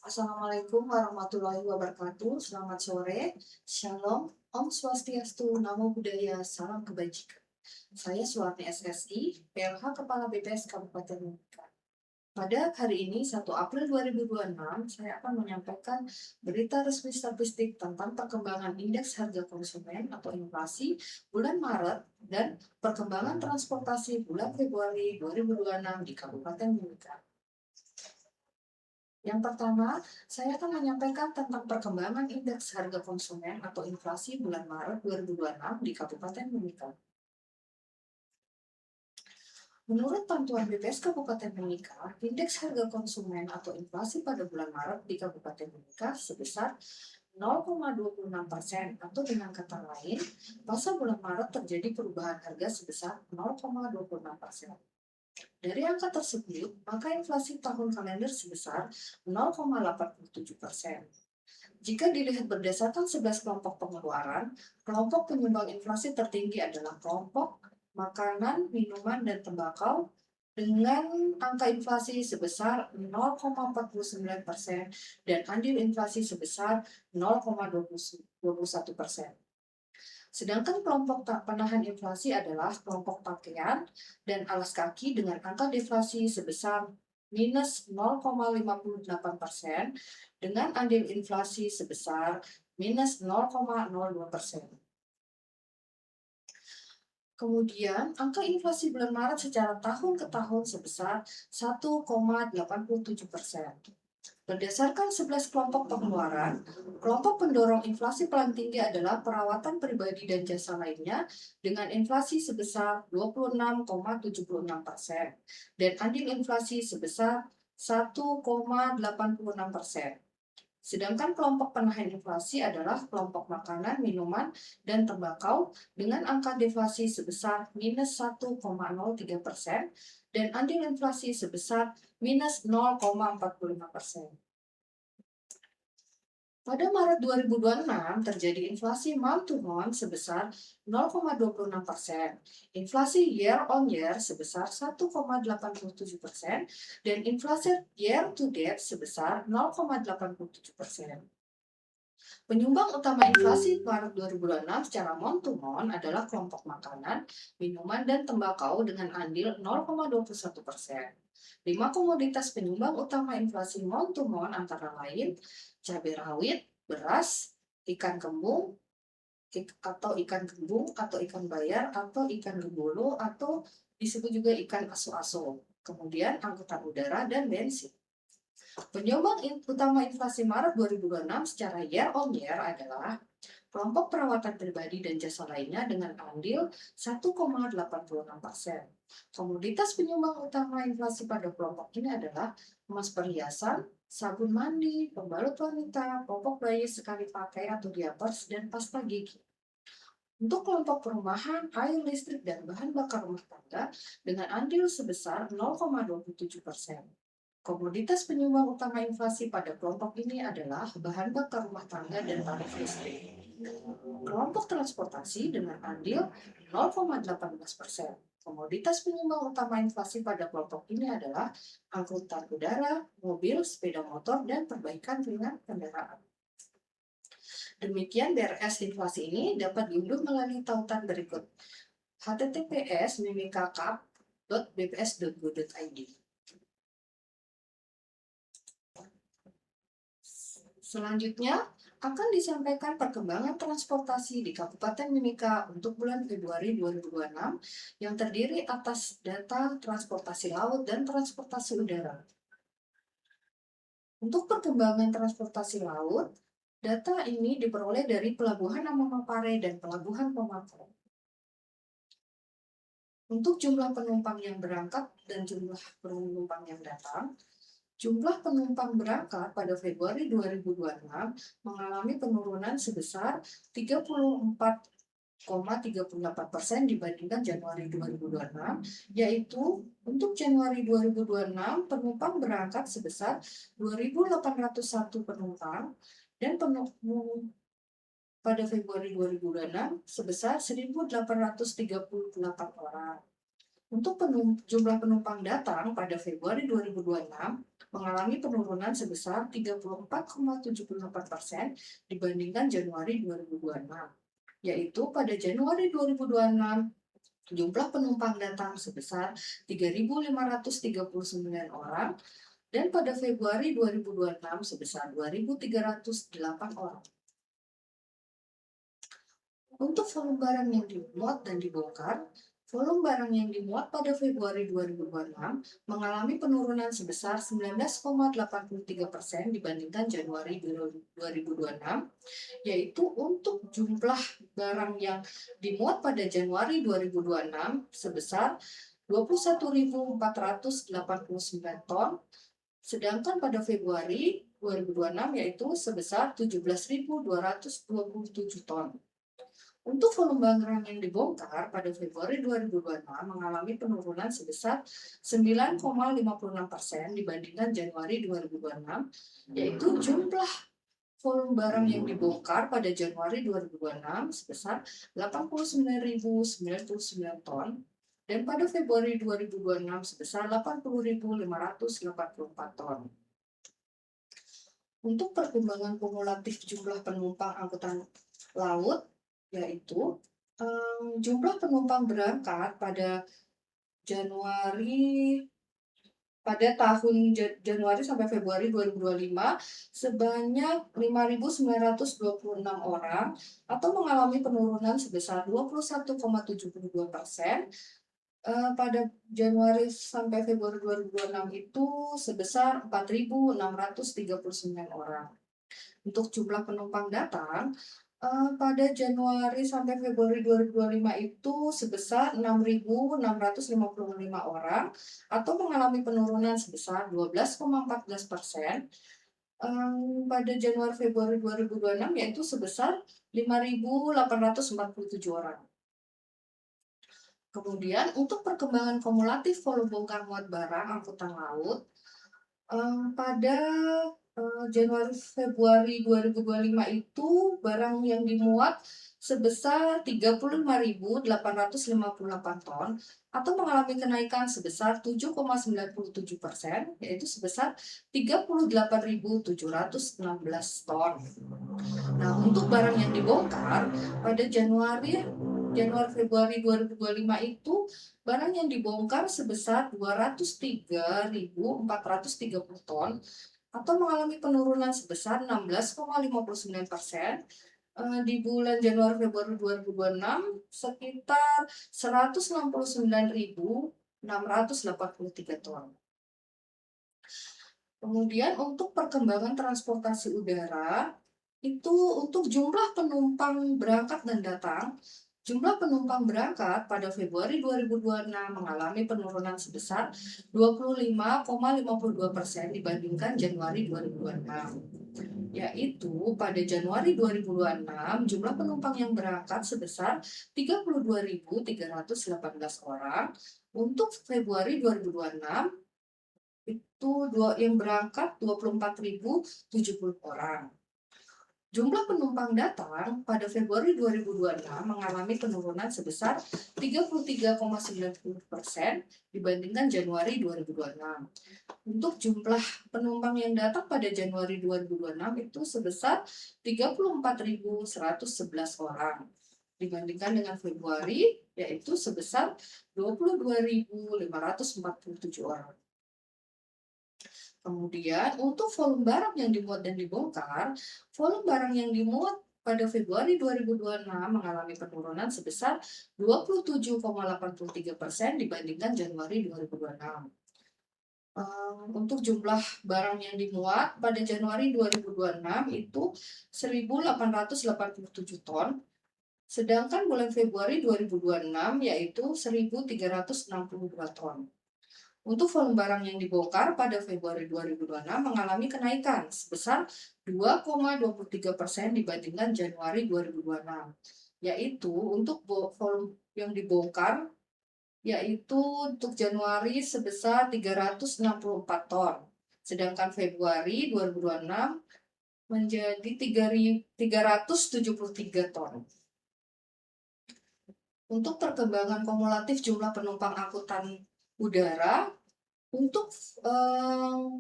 Assalamualaikum warahmatullahi wabarakatuh. Selamat sore. Shalom. Om Swastiastu, Namo Buddhaya, Salam Kebajikan. Saya Suwarni SSI, PLH Kepala BPS Kabupaten Mimika. Pada hari ini, 1 April 2026, saya akan menyampaikan berita resmi statistik tentang perkembangan indeks harga konsumen atau inflasi bulan Maret dan perkembangan transportasi bulan Februari 2026 di Kabupaten Mimika. Yang pertama, saya akan menyampaikan tentang perkembangan indeks harga konsumen atau inflasi bulan Maret 2026 di Kabupaten Mimika. Menurut pantuan BPS Kabupaten Mimika, indeks harga konsumen atau inflasi pada bulan Maret di Kabupaten Mimika sebesar 0,26% atau dengan kata lain, pasca bulan Maret terjadi perubahan harga sebesar 0,26%. Dari angka tersebut, maka inflasi tahun kalender sebesar 0,87%. Jika dilihat berdasarkan 11 kelompok pengeluaran, kelompok penyumbang inflasi tertinggi adalah kelompok makanan, minuman, dan tembakau dengan angka inflasi sebesar 0,49% dan andil inflasi sebesar 0,21%. Sedangkan kelompok penahan inflasi adalah kelompok pakaian dan alas kaki dengan angka deflasi sebesar minus 0,58% dengan andil inflasi sebesar minus 0,02%. Kemudian, angka inflasi bulan Maret secara tahun ke tahun sebesar 1,87%. Berdasarkan 11 kelompok pengeluaran, kelompok pendorong inflasi paling tinggi adalah perawatan pribadi dan jasa lainnya dengan inflasi sebesar 26,76% dan andil inflasi sebesar 1,86%. Sedangkan kelompok penahan inflasi adalah kelompok makanan, minuman, dan tembakau dengan angka deflasi sebesar minus 1,03% dan andil inflasi sebesar minus 0,45%. Pada Maret 2026 terjadi inflasi month to month sebesar 0,26%, inflasi year on year sebesar 1,87%, dan inflasi year to date sebesar 0,87%. Penyumbang utama inflasi Maret 2026 secara month to month adalah kelompok makanan, minuman, dan tembakau dengan andil 0,21%. 5 komoditas penyumbang utama inflasi month to month antara lain cabai rawit, beras, ikan kembung, atau ikan kembung, atau ikan bayar, atau ikan gebolo, atau disebut juga ikan aso-aso. Kemudian angkutan udara dan bensin. Penyumbang utama inflasi Maret 2026 secara year on year adalah kelompok perawatan pribadi dan jasa lainnya dengan andil 1,86%. Komoditas penyumbang utama inflasi pada kelompok ini adalah emas perhiasan, sabun mandi, pembalut wanita, popok bayi sekali pakai atau diapers, dan pasta gigi. Untuk kelompok perumahan, air listrik, dan bahan bakar rumah tangga dengan andil sebesar 0,27%. Komoditas penyumbang utama inflasi pada kelompok ini adalah bahan bakar rumah tangga dan tarif listrik. Kelompok transportasi dengan andil 0,18%. Komoditas penyumbang utama inflasi pada kelompok ini adalah angkutan udara, mobil, sepeda motor, dan perbaikan ringan kendaraan. Demikian BRS inflasi ini dapat diunduh melalui tautan berikut: https://mimikakap.bps.go.id. Selanjutnya akan disampaikan perkembangan transportasi di Kabupaten Mimika untuk bulan Februari 2026 yang terdiri atas data transportasi laut dan transportasi udara. Untuk perkembangan transportasi laut, data ini diperoleh dari Pelabuhan Amamapare dan Pelabuhan Pemako. Untuk jumlah penumpang yang berangkat dan jumlah penumpang yang datang, jumlah penumpang berangkat pada Februari 2026 mengalami penurunan sebesar 34,38% dibandingkan Januari 2026, yaitu untuk Januari 2026 penumpang berangkat sebesar 2.801 penumpang dan penumpang pada Februari 2026 sebesar 1.838 orang. Untuk jumlah penumpang datang pada Februari 2026 mengalami penurunan sebesar 34,78% dibandingkan Januari 2026, yaitu pada Januari 2026 jumlah penumpang datang sebesar 3.539 orang dan pada Februari 2026 sebesar 2.308 orang. Untuk volume barang yang dimuat dan dibongkar, volume barang yang dimuat pada Februari 2026 mengalami penurunan sebesar 19,83% dibandingkan Januari 2026, yaitu untuk jumlah barang yang dimuat pada Januari 2026 sebesar 21.489 ton, sedangkan pada Februari 2026 yaitu sebesar 17.227 ton. Untuk volume barang yang dibongkar pada Februari 2026 mengalami penurunan sebesar 9,56% dibandingkan Januari 2026, yaitu jumlah volume barang yang dibongkar pada Januari 2026 sebesar 89.099 ton dan pada Februari 2026 sebesar 80.584 ton. Untuk perkembangan kumulatif jumlah penumpang angkutan laut, yaitu jumlah penumpang berangkat pada tahun Januari sampai Februari 2025 sebanyak 5.926 orang atau mengalami penurunan sebesar 21,72%. Pada Januari sampai Februari 2026 itu sebesar 4.639 orang. Untuk jumlah penumpang datang pada Januari sampai Februari 2025 itu sebesar 6.655 orang atau mengalami penurunan sebesar 12,14%. Pada Januari Februari 2026 yaitu sebesar 5.847 orang. Kemudian untuk perkembangan kumulatif volume bongkar muat barang angkutan laut pada Januari Februari 2025 itu barang yang dimuat sebesar 35.858 ton atau mengalami kenaikan sebesar 7,97%, yaitu sebesar 38.716 ton. Nah, untuk barang yang dibongkar pada Januari Februari 2025 itu barang yang dibongkar sebesar 203.430 ton atau mengalami penurunan sebesar 16,59%. Di bulan Januari Februari 2026 sekitar 169.683 ton. Kemudian untuk perkembangan transportasi udara itu untuk jumlah penumpang berangkat dan datang. Jumlah penumpang berangkat pada Februari 2026 mengalami penurunan sebesar 25,52% dibandingkan Januari 2026. Yaitu pada Januari 2026 jumlah penumpang yang berangkat sebesar 32.318 orang. Untuk Februari 2026 itu yang berangkat 24.070 orang. Jumlah penumpang datang pada Februari 2026 mengalami penurunan sebesar 33,90% dibandingkan Januari 2026. Untuk jumlah penumpang yang datang pada Januari 2026 itu sebesar 34.111 orang dibandingkan dengan Februari yaitu sebesar 22.547 orang. Kemudian untuk volume barang yang dimuat dan dibongkar, volume barang yang dimuat pada Februari 2026 mengalami penurunan sebesar 27,83% dibandingkan Januari 2026. Untuk jumlah barang yang dimuat pada Januari 2026 itu 1.887 ton, sedangkan bulan Februari 2026 yaitu 1.362 ton. Untuk volume barang yang dibongkar pada Februari 2026 mengalami kenaikan sebesar 2,23% dibandingkan Januari 2026, yaitu untuk volume yang dibongkar yaitu untuk Januari sebesar 364 ton, sedangkan Februari 2026 menjadi 373 ton. Untuk perkembangan kumulatif jumlah penumpang angkutan udara Untuk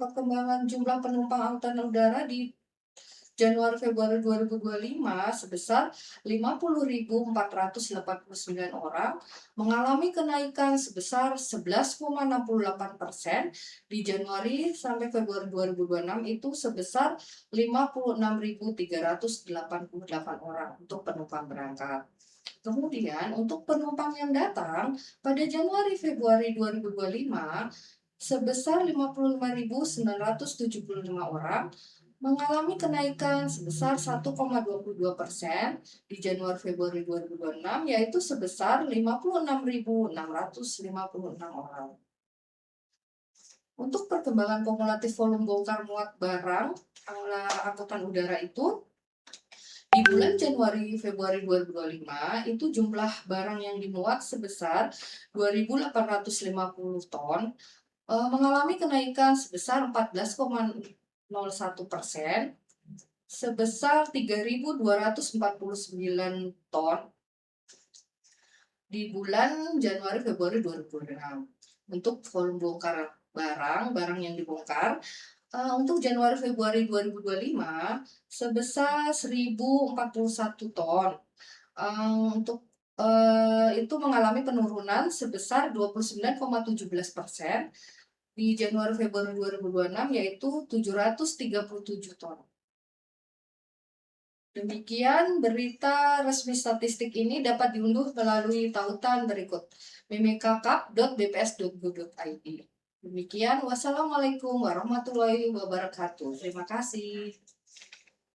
perkembangan jumlah penumpang angkutan udara di Januari Februari 2025 sebesar 50.489 orang, mengalami kenaikan sebesar 11,68%. Di Januari sampai Februari 2026 itu sebesar 56.388 orang untuk penumpang berangkat. Kemudian untuk penumpang yang datang pada Januari Februari 2025 sebesar 55.975 orang, mengalami kenaikan sebesar 1,22% di Januari Februari 2026, yaitu sebesar 56.656 orang. Untuk perkembangan kumulatif volume bongkar muat barang angkutan udara itu di bulan Januari Februari 2025 itu jumlah barang yang dimuat sebesar 2.850 ton, mengalami kenaikan sebesar 14,01%, sebesar 3.249 ton di bulan Januari Februari 2026. Untuk volume bongkar barang yang dibongkar untuk Januari Februari 2025 sebesar 1.041 ton. Untuk itu mengalami penurunan sebesar 29,17% di Januari Februari 2026, yaitu 737 ton. Demikian berita resmi statistik ini dapat diunduh melalui tautan berikut mimikakap.bps.go.id. Demikian, wassalamualaikum warahmatullahi wabarakatuh. Terima kasih.